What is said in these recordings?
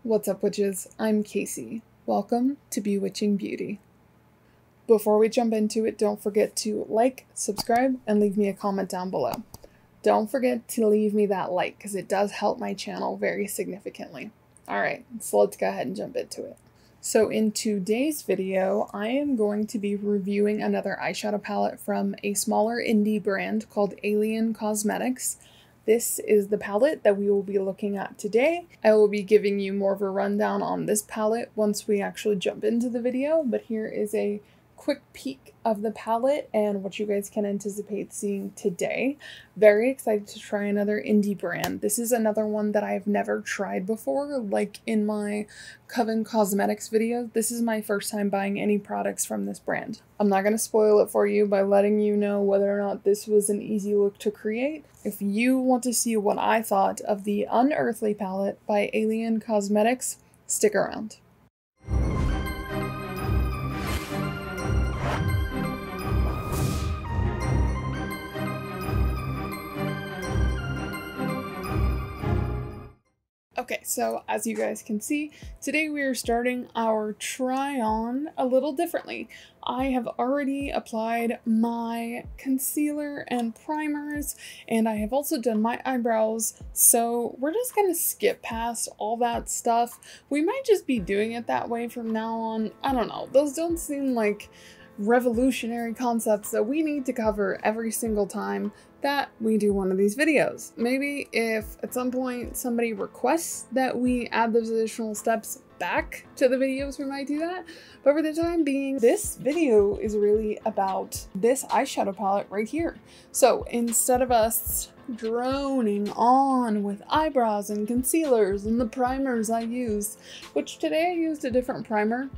What's up, witches? I'm Casey. Welcome to Bewitching Beauty. Before we jump into it, don't forget to like, subscribe, and leave me a comment down below. Don't forget to leave me that like, because it does help my channel very significantly. Alright, so let's go ahead and jump into it. So in today's video, I am going to be reviewing another eyeshadow palette from a smaller indie brand called Alien Cosmetics. This is the palette that we will be looking at today. I will be giving you more of a rundown on this palette once we actually jump into the video, but here is a quick peek of the palette and what you guys can anticipate seeing today. Very excited to try another indie brand. This is another one that I've never tried before, like in my Coven Cosmetics video. This is my first time buying any products from this brand. I'm not going to spoil it for you by letting you know whether or not this was an easy look to create. If you want to see what I thought of the Unearthly Palette by Alien Cosmetics, stick around. Okay, so as you guys can see, today we are starting our try on a little differently. I have already applied my concealer and primers, and I have also done my eyebrows, so we're just gonna skip past all that stuff. We might just be doing it that way from now on. I don't know, those don't seem like revolutionary concepts that we need to cover every single time that we do one of these videos. Maybe if at some point somebody requests that we add those additional steps back to the videos, we might do that. But for the time being, this video is really about this eyeshadow palette right here. So instead of us droning on with eyebrows and concealers and the primers I use, which today I used a different primer.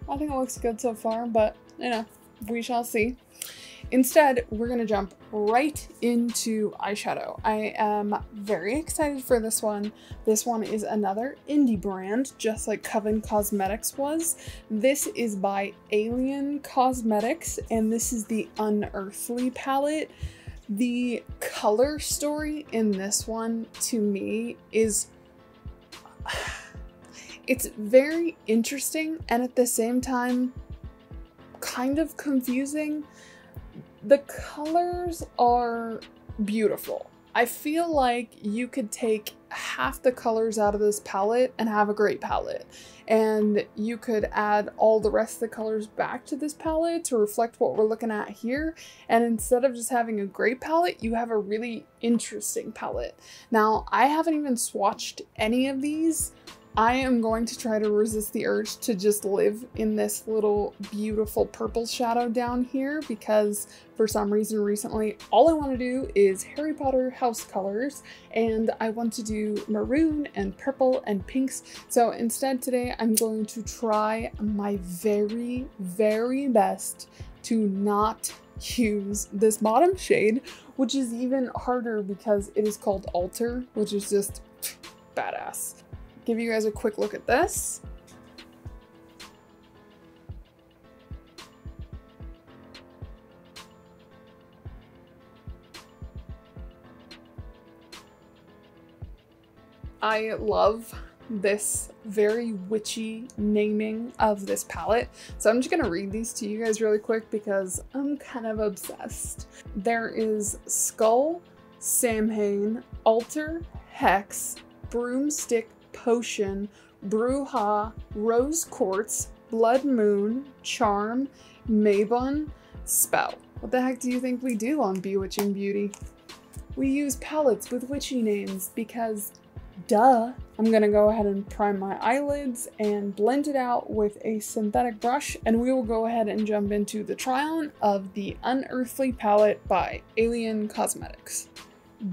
I think it looks good so far, but you know, we shall see. Instead, we're gonna jump right into eyeshadow. I am very excited for this one. This one is another indie brand, just like Coven Cosmetics was. This is by Alien Cosmetics, and this is the Unearthly palette. The color story in this one, to me, is it's very interesting and at the same time kind of confusing. The colors are beautiful. I feel like you could take half the colors out of this palette and have a great palette, and you could add all the rest of the colors back to this palette to reflect what we're looking at here, and instead of just having a great palette, you have a really interesting palette. Now, I haven't even swatched any of these. I am going to try to resist the urge to just live in this little beautiful purple shadow down here, because for some reason recently all I want to do is Harry Potter house colors, and I want to do maroon and purple and pinks. So instead today I'm going to try my very, very best to not use this bottom shade, which is even harder because it is called Alter, which is just badass. Give you guys a quick look at this. I love this very witchy naming of this palette. So I'm just gonna read these to you guys really quick because I'm kind of obsessed. There is Skull, Samhain, Altar, Hex, Broomstick, Potion, Bruja, Rose Quartz, Blood Moon, Charm, Mavon, Spell. What the heck do you think we do on Bewitching Beauty? We use palettes with witchy names because duh. I'm gonna go ahead and prime my eyelids and blend it out with a synthetic brush, and we will go ahead and jump into the try-on of the Unearthly palette by Alien Cosmetics.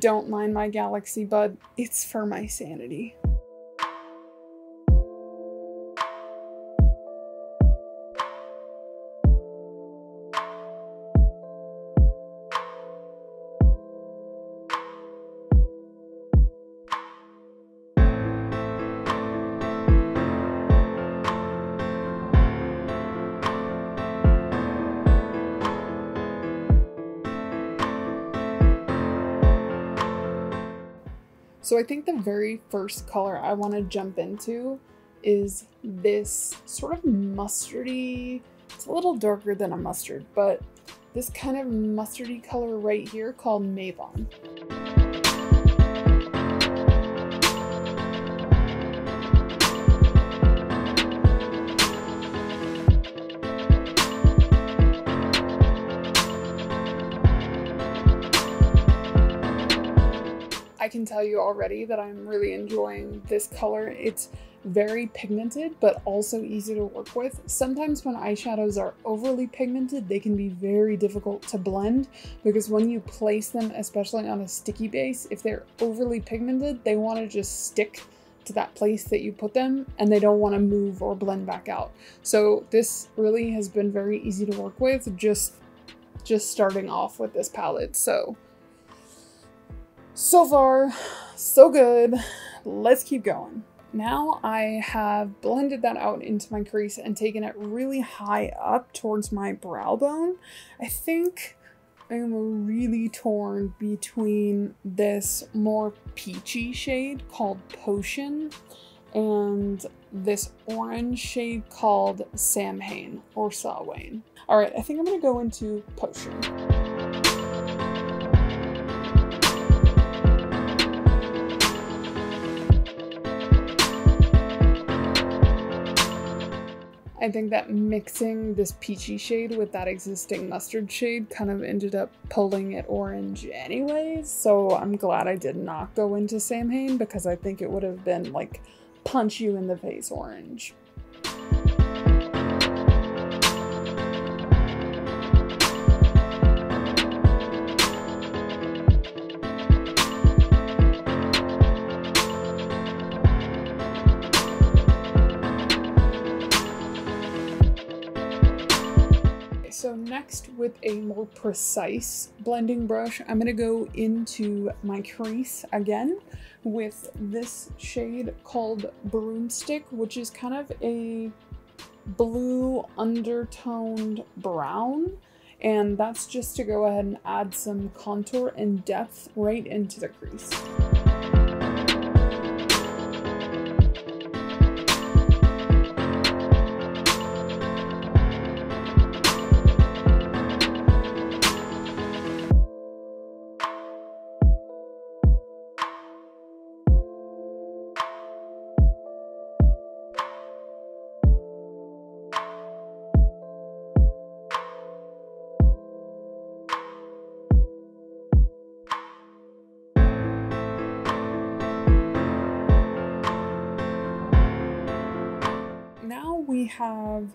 Don't mind my galaxy, bud. It's for my sanity. So I think the very first color I want to jump into is this sort of mustardy, it's a little darker than a mustard, but this kind of mustardy color right here called Mavon. I can tell you already that I'm really enjoying this color. It's very pigmented, but also easy to work with. Sometimes when eyeshadows are overly pigmented, they can be very difficult to blend because when you place them, especially on a sticky base, if they're overly pigmented, they want to just stick to that place that you put them and they don't want to move or blend back out. So this really has been very easy to work with, just starting off with this palette. So far, so good. Let's keep going. Now I have blended that out into my crease and taken it really high up towards my brow bone. I think I'm really torn between this more peachy shade called Potion and this orange shade called Samhain or Samhain. All right, I think I'm gonna go into Potion. I think that mixing this peachy shade with that existing mustard shade kind of ended up pulling it orange anyways, so I'm glad I did not go into Samhain because I think it would have been like punch you in the face orange. So next, with a more precise blending brush, I'm going to go into my crease again with this shade called Broomstick, which is kind of a blue undertoned brown. And that's just to go ahead and add some contour and depth right into the crease. We have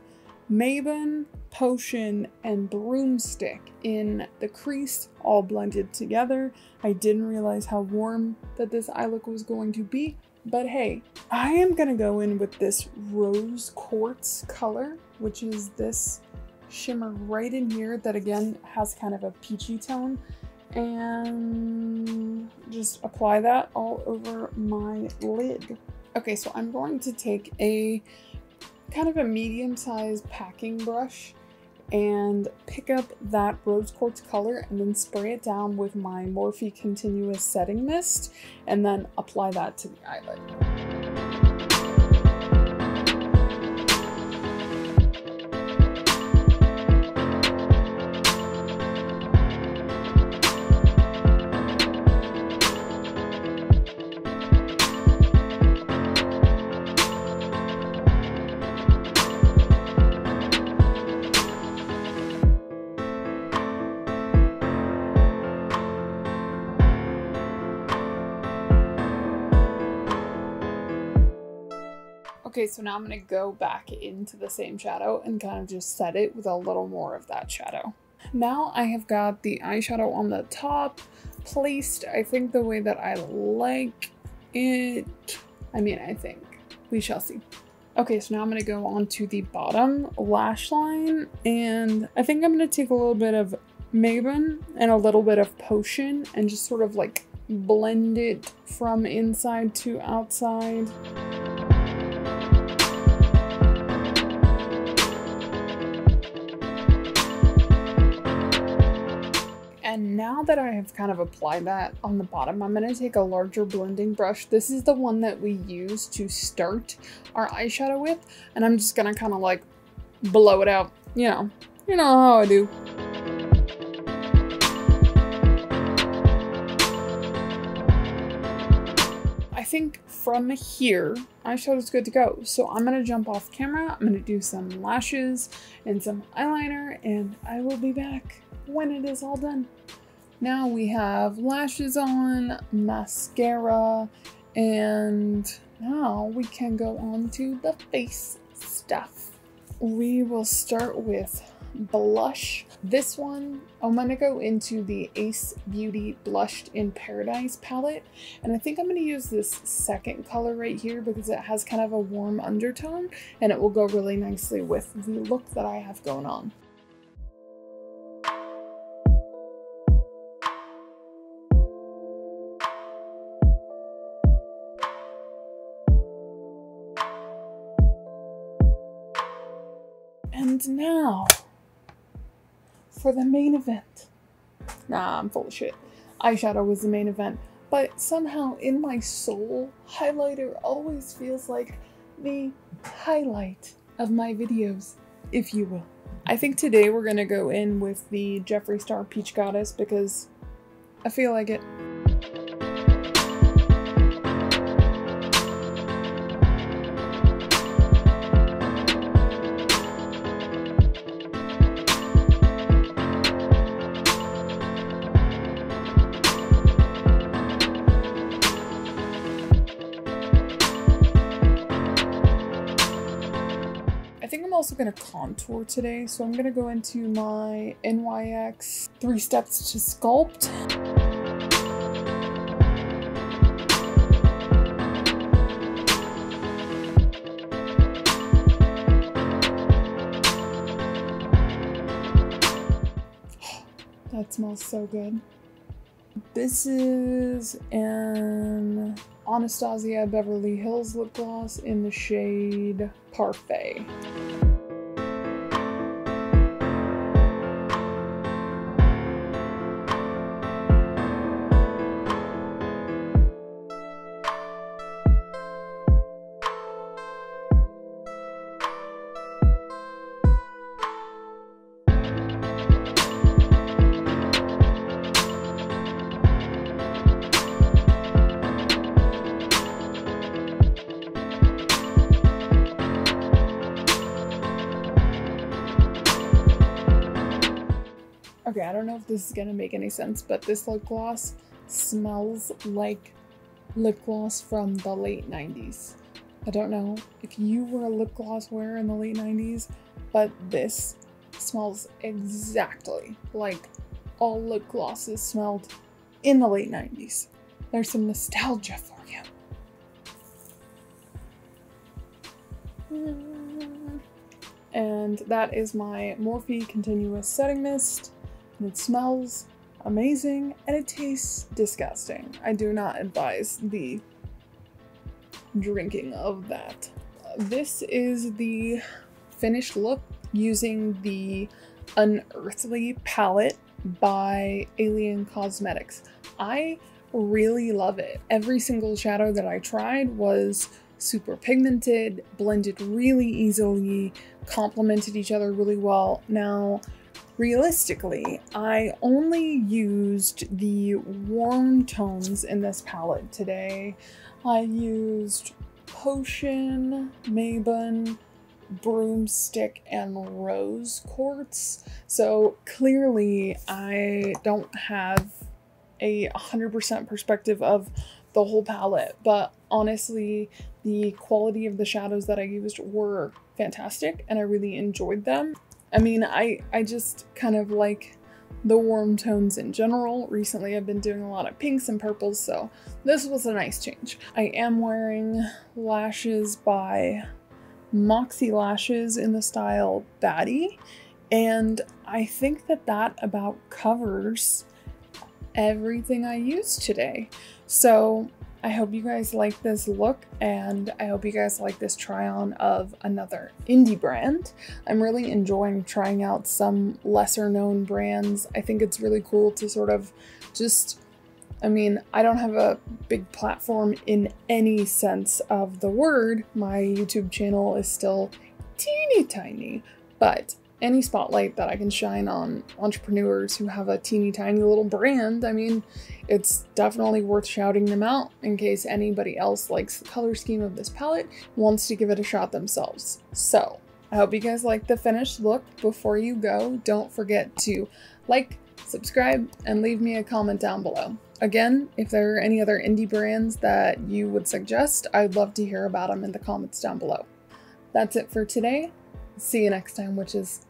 Mavon, Potion, and Broomstick in the crease all blended together. I didn't realize how warm that this eye look was going to be, but hey, I am gonna go in with this Rose Quartz color, which is this shimmer right in here that again has kind of a peachy tone, and just apply that all over my lid. Okay, so I'm going to take a kind of a medium-sized packing brush and pick up that Rose Quartz color and then spray it down with my Morphe Continuous Setting Mist and then apply that to the eyelid. Okay, so now I'm going to go back into the same shadow and kind of just set it with a little more of that shadow. Now I have got the eyeshadow on the top placed, I think the way that I like it. I think. We shall see. Okay, so now I'm going to go on to the bottom lash line, and I think I'm going to take a little bit of Mavon and a little bit of Potion and just sort of like blend it from inside to outside. And now now that I have kind of applied that on the bottom, I'm going to take a larger blending brush. This is the one that we use to start our eyeshadow with, and I'm just going to kind of like blow it out. You know how I do. I think from here, eyeshadow's good to go. So I'm gonna jump off camera, I'm gonna do some lashes and some eyeliner, and I will be back when it is all done. Now we have lashes on, mascara, and now we can go on to the face stuff. We will start with blush. This one, I'm gonna go into the Ace Beauty Blushed in Paradise palette, and I think I'm gonna use this second color right here because it has kind of a warm undertone and it will go really nicely with the look that I have going on. And now for the main event. Nah, I'm full of shit. Eyeshadow was the main event, but somehow in my soul, highlighter always feels like the highlight of my videos, if you will. I think today we're gonna go in with the Jeffree Star Peach Goddess because I feel like it. I'm also going to contour today, so I'm going to go into my NYX 3 Steps to Sculpt. That smells so good. This is an Anastasia Beverly Hills lip gloss in the shade Parfait. Okay, I don't know if this is gonna make any sense, but this lip gloss smells like lip gloss from the late 90s. I don't know if you were a lip gloss wearer in the late 90s, but this smells exactly like all lip glosses smelled in the late 90s. There's some nostalgia for you. And that is my Morphe Continuous Setting Mist. It smells amazing and it tastes disgusting. I do not advise the drinking of that. This is the finished look using the Unearthly Palette by Alien Cosmetics. I really love it. Every single shadow that I tried was super pigmented, blended really easily, complemented each other really well. Now, realistically, I only used the warm tones in this palette today. I used Potion, Mavon, Broomstick, and Rose Quartz. So clearly I don't have a 100% perspective of the whole palette, but honestly, the quality of the shadows that I used were fantastic and I really enjoyed them. I mean, I just kind of like the warm tones in general. Recently I've been doing a lot of pinks and purples, so this was a nice change. I am wearing lashes by Moxie Lashes in the style Baddie, and I think that that about covers everything I used today. So I hope you guys like this look, and I hope you guys like this try on of another indie brand. I'm really enjoying trying out some lesser known brands. I think it's really cool to sort of just, I mean, I don't have a big platform in any sense of the word. My YouTube channel is still teeny tiny, but any spotlight that I can shine on entrepreneurs who have a teeny tiny little brand, I mean, it's definitely worth shouting them out in case anybody else likes the color scheme of this palette, wants to give it a shot themselves. So, I hope you guys like the finished look. Before you go, don't forget to like, subscribe, and leave me a comment down below. Again, if there are any other indie brands that you would suggest, I'd love to hear about them in the comments down below. That's it for today. See you next time, witches.